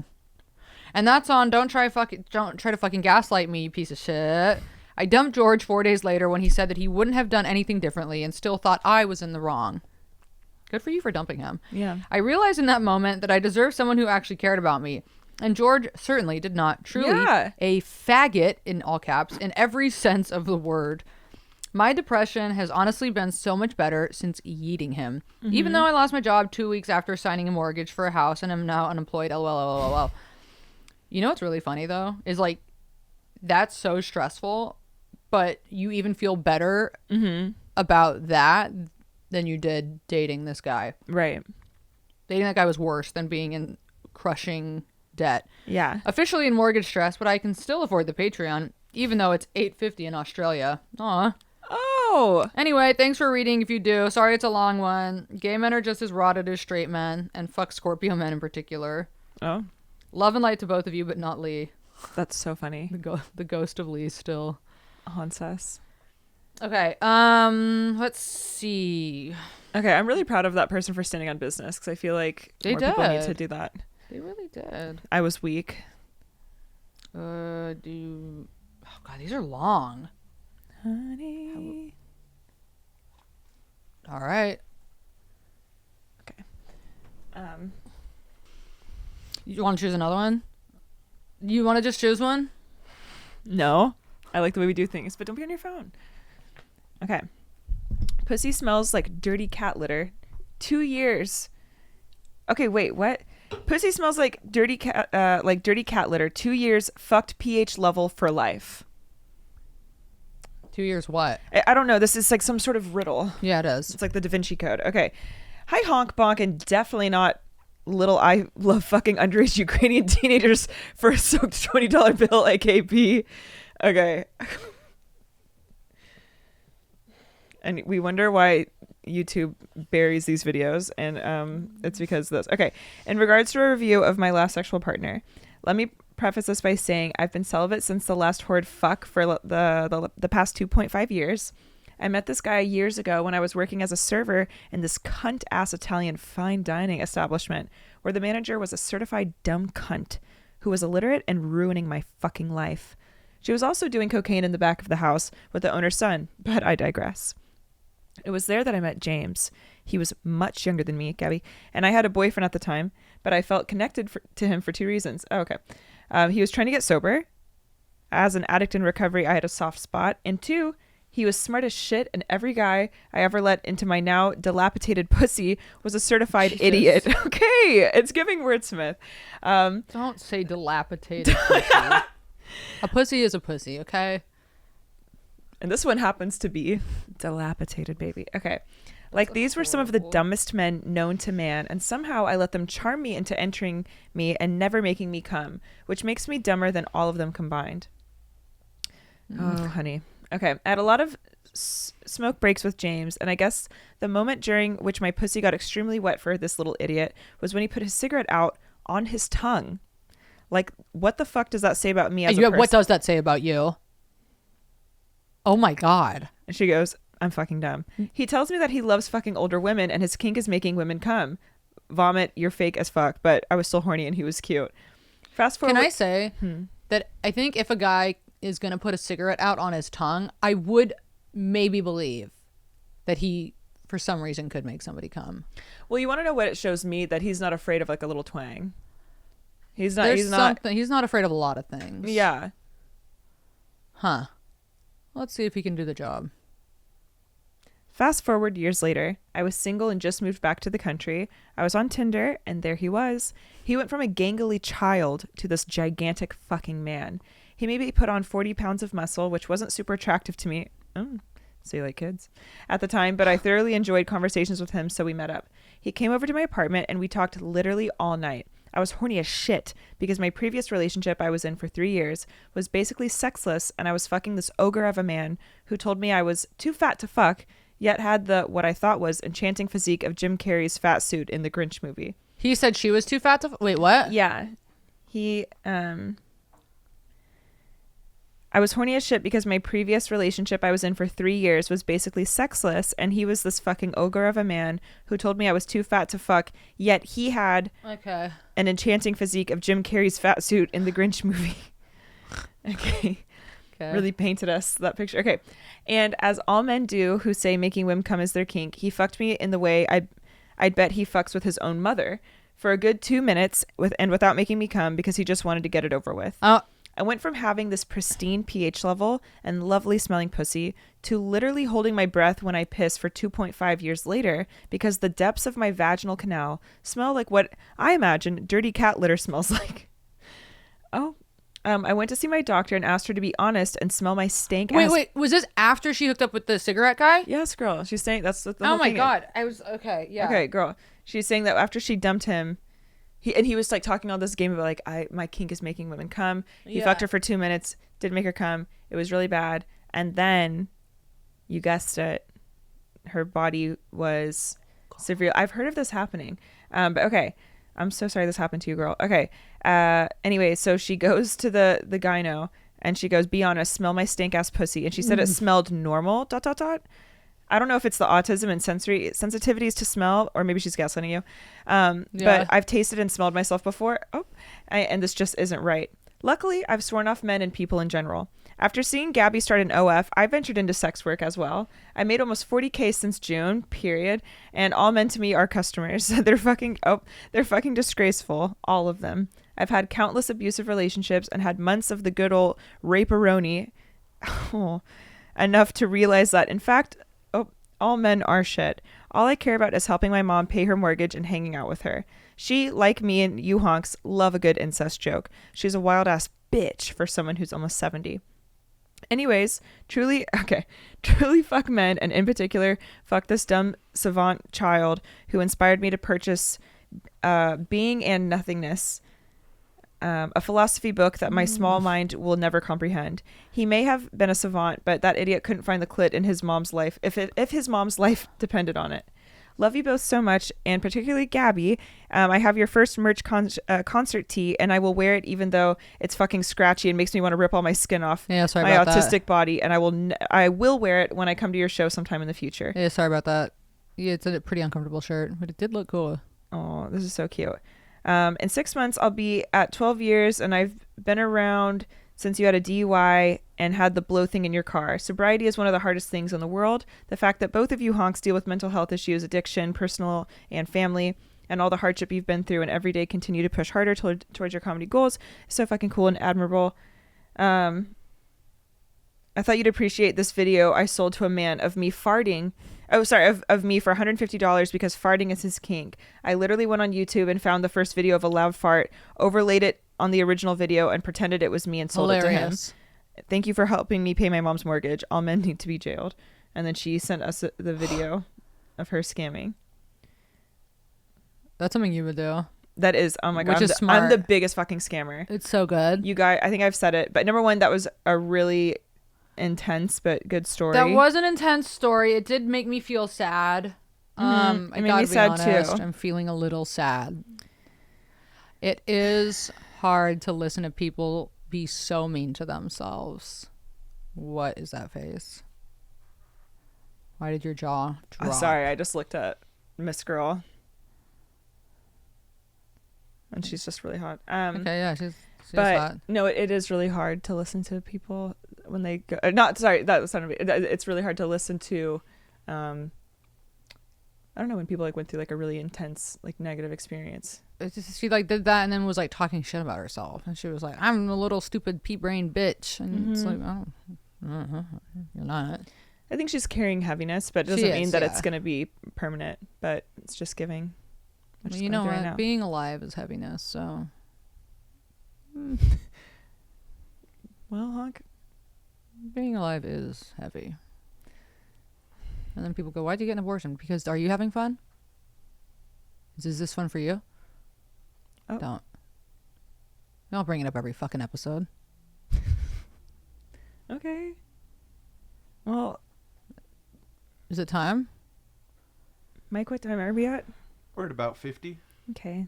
And that's on don't try to fucking gaslight me, you piece of shit. I dumped George 4 days later when he said that he wouldn't have done anything differently and still thought I was in the wrong. Good for you for dumping him. Yeah. I realized in that moment that I deserved someone who actually cared about me. And George certainly did not. Truly Yeah. a faggot, in all caps, in every sense of the word. My depression has honestly been so much better since yeeting him. Even though I lost my job 2 weeks after signing a mortgage for a house and am now unemployed. LOL. You know what's really funny, though? Is like, that's so stressful, but you even feel better about that than you did dating this guy. Right. Dating that guy was worse than being in crushing debt. Yeah. Officially in mortgage stress, but I can still afford the Patreon, even though it's $8.50 in Australia. Aw. Oh. Anyway, thanks for reading if you do. Sorry it's a long one. Gay men are just as rotted as straight men, and fuck Scorpio men in particular. Oh. Love and light to both of you, but not Lee. That's so funny. The ghost of Lee still haunts us. Okay. Let's see. Okay, I'm really proud of that person for standing on business because I feel like more people need to do that. They really did. I was weak. Oh God, these are long. Honey. All right. Okay. You want to choose another one? You want to just choose one? No. I like the way we do things, but don't be on your phone. Okay. Pussy smells like dirty cat litter. 2 years. Okay, wait, what? Pussy smells like dirty cat litter. 2 years. Fucked pH level for life. 2 years what? I don't know. This is like some sort of riddle. Yeah, it is. It's like the Da Vinci Code. Okay. Hi, honk bonk, and definitely not little I love fucking underage Ukrainian teenagers for a soaked $20 bill, AKP. Okay. And we wonder why YouTube buries these videos, and it's because of this. Okay. In regards to a review of my last sexual partner, let me preface this by saying I've been celibate since the last horrid fuck for the past 2.5 years. I met this guy years ago when I was working as a server in this cunt-ass Italian fine dining establishment where the manager was a certified dumb cunt who was illiterate and ruining my fucking life. She was also doing cocaine in the back of the house with the owner's son, but I digress. It was there that I met James. He was much younger than me, Gabby, and I had a boyfriend at the time, but I felt connected to him for 2 reasons. Oh, okay. He was trying to get sober. As an addict in recovery, I had a soft spot. And 2, he was smart as shit, and every guy I ever let into my now dilapidated pussy was a certified idiot. Okay, it's giving wordsmith. Don't say dilapidated pussy. A pussy is a pussy, okay? And this one happens to be dilapidated, baby. Okay. Like, these were some of the dumbest men known to man, and somehow I let them charm me into entering me and never making me come, which makes me dumber than all of them combined. Oh, honey. Okay. I had a lot of smoke breaks with James, and I guess the moment during which my pussy got extremely wet for this little idiot was when he put his cigarette out on his tongue. Like, what the fuck does that say about me as a person? What does that say about you? Oh my God. And she goes, I'm fucking dumb. He tells me that he loves fucking older women and his kink is making women come. Vomit, you're fake as fuck. But I was still horny and he was cute. Fast forward. Can I say that I think if a guy is going to put a cigarette out on his tongue, I would maybe believe that he, for some reason, could make somebody come. Well, you want to know what it shows me? That he's not afraid of like a little twang. He's not afraid of a lot of things. Yeah. Huh. Let's see if he can do the job. Fast forward years later, I was single and just moved back to the country. I was on Tinder, and there he was. He went from a gangly child to this gigantic fucking man. He maybe put on 40 pounds of muscle, which wasn't super attractive to me. So you like kids? At the time, but I thoroughly enjoyed conversations with him, so we met up. He came over to my apartment, and we talked literally all night. I was horny as shit because my previous relationship I was in for 3 years was basically sexless, and I was fucking this ogre of a man who told me I was too fat to fuck, yet had the what I thought was enchanting physique of Jim Carrey's fat suit in the Grinch movie. He said she was too fat to wait, what? Yeah. I was horny as shit because my previous relationship I was in for 3 years was basically sexless, and he was this fucking ogre of a man who told me I was too fat to fuck, yet he had an enchanting physique of Jim Carrey's fat suit in the Grinch movie. Okay. Really painted us that picture. Okay. And as all men do who say making women come is their kink, he fucked me in the way I'd bet he fucks with his own mother for a good 2 minutes without making me come because he just wanted to get it over with. I went from having this pristine pH level and lovely smelling pussy to literally holding my breath when I piss for 2.5 years later because the depths of my vaginal canal smell like what I imagine dirty cat litter smells like. I went to see my doctor and asked her to be honest and smell my stank ass. Wait, was this after she hooked up with the cigarette guy? Yes, girl. She's saying that's the whole thing. Oh my God. I was, okay, yeah. Okay, girl. She's saying that after she dumped him, he was like talking all this game about like my kink is making women come. He fucked her for 2 minutes, didn't make her come. It was really bad. And then, you guessed it, her body was severe. I've heard of this happening. But okay. I'm so sorry this happened to you, girl. Okay. Anyway, so she goes to the gyno and she goes, be honest, smell my stink ass pussy. And she said it smelled normal, ... I don't know if it's the autism and sensory sensitivities to smell, or maybe she's gaslighting you. But I've tasted and smelled myself before. And this just isn't right. Luckily, I've sworn off men and people in general. After seeing Gabby start an OF, I ventured into sex work as well. I made almost 40K since June, period. And all men to me are customers. They're fucking disgraceful. All of them. I've had countless abusive relationships and had months of the good old rape-a-roni. Enough to realize that, in fact, all men are shit. All I care about is helping my mom pay her mortgage and hanging out with her. She, like me and you honks, love a good incest joke. She's a wild ass bitch for someone who's almost 70. Anyways, truly fuck men, and in particular, fuck this dumb savant child who inspired me to purchase Being and Nothingness, a philosophy book that my small mind will never comprehend. He may have been a savant, but that idiot couldn't find the clit in his mom's life if his mom's life depended on it. Love you both so much, and particularly Gabby. I have your first merch concert tee, and I will wear it even though it's fucking scratchy and makes me want to rip all my skin off my autistic body. And I will wear it when I come to your show sometime in the future. Yeah, sorry about that. Yeah, it's a pretty uncomfortable shirt, but it did look cool. Oh, this is so cute. In 6 months, I'll be at 12 years, and I've been around since you had a DUI and had the blow thing in your car. Sobriety is one of the hardest things in the world. The fact that both of you honks deal with mental health issues, addiction, personal and family, and all the hardship you've been through and every day continue to push harder towards your comedy goals is so fucking cool and admirable. I thought you'd appreciate this video I sold to a man of me farting. Oh, sorry, of me for $150 because farting is his kink. I literally went on YouTube and found the first video of a loud fart, overlaid it on the original video, and pretended it was me and sold it to him. Thank you for helping me pay my mom's mortgage. All men need to be jailed. And then she sent us the video of her scamming. That's something you would do. That is, oh my God. Smart. I'm the biggest fucking scammer. It's so good. You guys, I think I've said it, but number one, that was a really intense but good story. That was an intense story. It did make me feel sad. It made me sad too. I'm feeling a little sad. It is hard to listen to people be so mean to themselves. What is that face? Why did your jaw drop? Sorry, I just looked at Miss Girl. And she's just really hot. Okay, yeah, she's but hot. No, it is really hard to listen to people when they go. It's really hard to listen to. I don't know, when people like went through like a really intense like negative experience. It's just, she like did that and then was like talking shit about herself, and she was like, "I'm a little stupid pea-brained bitch," and it's like, oh, you're not. I think she's carrying heaviness, but it doesn't mean that it's gonna be permanent. But it's just giving. Well, you know what? Right, being alive is heaviness. So. Well, honk. Being alive is heavy. And then people go, "Why'd you get an abortion?" Because are you having fun? Is this fun for you? Oh. Don't bring it up every fucking episode. Okay. Well, is it time? Mike, what time are we at? We're at about 50. Okay.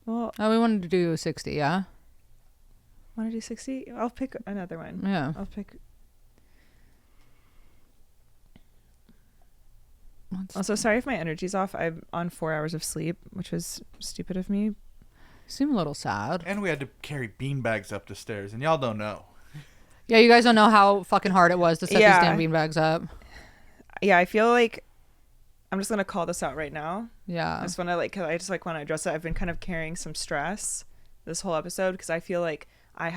Well, we wanted to do 60, yeah? Want to do 60? I'll pick another one. Yeah. I'll pick. Also, sorry if my energy's off. I'm on 4 hours of sleep, which was stupid of me. You seem a little sad. And we had to carry beanbags up the stairs, and y'all don't know. Yeah, you guys don't know how fucking hard it was to set these damn beanbags up. Yeah, I feel like I'm just going to call this out right now. Yeah. I just want to want to address it. I've been kind of carrying some stress this whole episode because I feel like I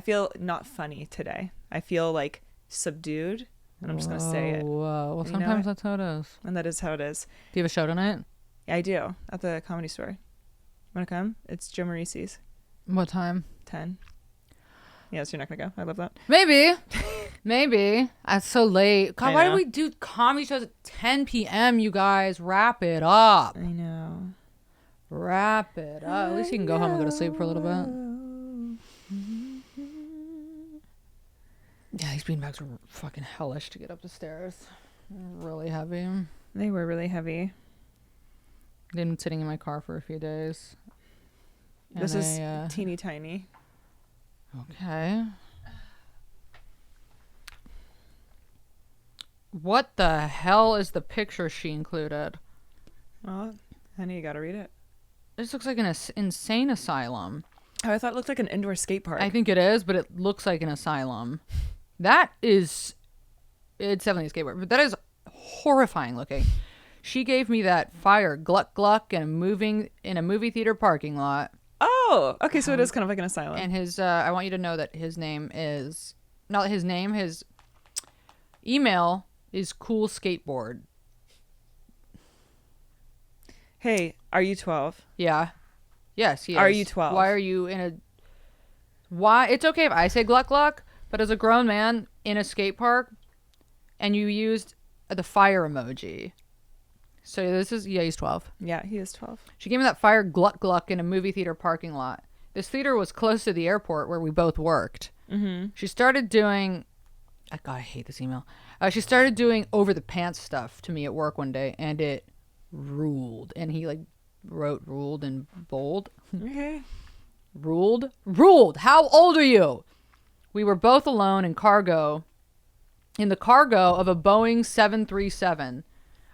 feel not funny today. I feel like subdued. And I'm just going to say it. Whoa. Well, sometimes that's how it is. And that is how it is. Do you have a show tonight? Yeah, I do. At the Comedy Store. Want to come? It's Joe Maurice's. What time? 10. Yeah, so you're not going to go? I love that. Maybe. Maybe. That's so late. God, why do we do comedy shows at 10 p.m., you guys? Wrap it up. I know. Wrap it up. At least you can go home and go to sleep for a little bit. Yeah, these beanbags were fucking hellish to get up the stairs. Really heavy. They were really heavy. They've been sitting in my car for a few days. This is teeny tiny. Okay. What the hell is the picture she included? Well, honey, you gotta read it. This looks like an insane asylum. Oh, I thought it looked like an indoor skate park. I think it is, but it looks like an asylum. That is... It's definitely a skateboard, but that is horrifying looking. She gave me that fire Gluck Gluck in a movie theater parking lot. Oh, okay, so it is kind of like an asylum. And his, I want you to know that his name is... Not his name, his email is Cool Skateboard. Hey, are you 12? Yeah. Yes, he is. Are you 12? Why are you in a... Why? It's okay if I say Gluck Gluck, but as a grown man in a skate park, and you used the fire emoji. So this is... Yeah, he's 12. Yeah, he is 12. She gave me that fire Gluck Gluck in a movie theater parking lot. This theater was close to the airport where we both worked. Mm-hmm. She started doing... God, I hate this email. She started doing over-the-pants stuff to me at work one day, and it ruled. And he, like, wrote ruled in bold. Okay. Ruled? Ruled! How old are you? We were both alone in the cargo of a Boeing 737.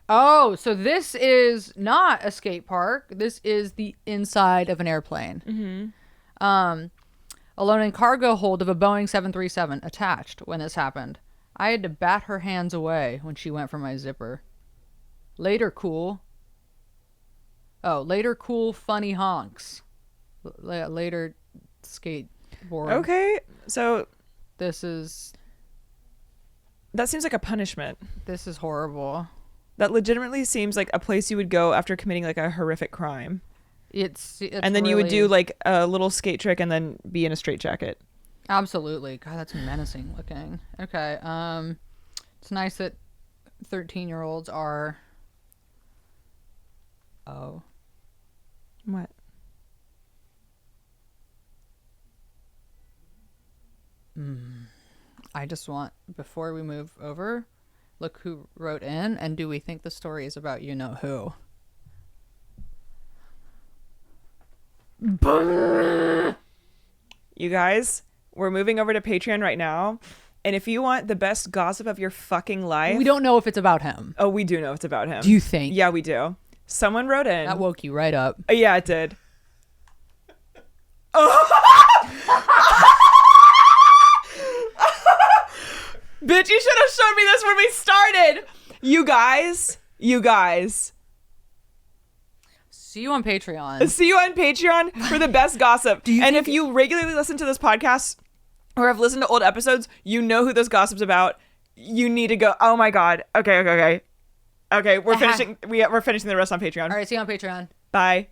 Oh, so this is not a skate park. This is the inside of an airplane. Mm-hmm. Alone in cargo hold of a Boeing 737 attached when this happened. I had to bat her hands away when she went for my zipper. Later, cool, funny honks. Later, skateboard. Okay, so That seems like a punishment. This is horrible. That legitimately seems like a place you would go after committing like a horrific crime. It's and then you would do like a little skate trick and then be in a straitjacket. Absolutely. God, that's menacing looking. Okay. It's nice that 13-year-olds are... Oh. What? I just want, before we move over, look who wrote in, and do we think the story is about you-know-who? You guys, we're moving over to Patreon right now. And if you want the best gossip of your fucking life... We don't know if it's about him. Oh, we do know it's about him. Do you think? Yeah, we do. Someone wrote in. That woke you right up. Yeah, it did. Bitch, you should have shown me this when we started. You guys. See you on Patreon. See you on Patreon for the best gossip. And if you regularly listen to this podcast or have listened to old episodes, you know who this gossip's about. You need to go. Oh my God. Okay. Okay, we're finishing the rest on Patreon. All right, see you on Patreon. Bye.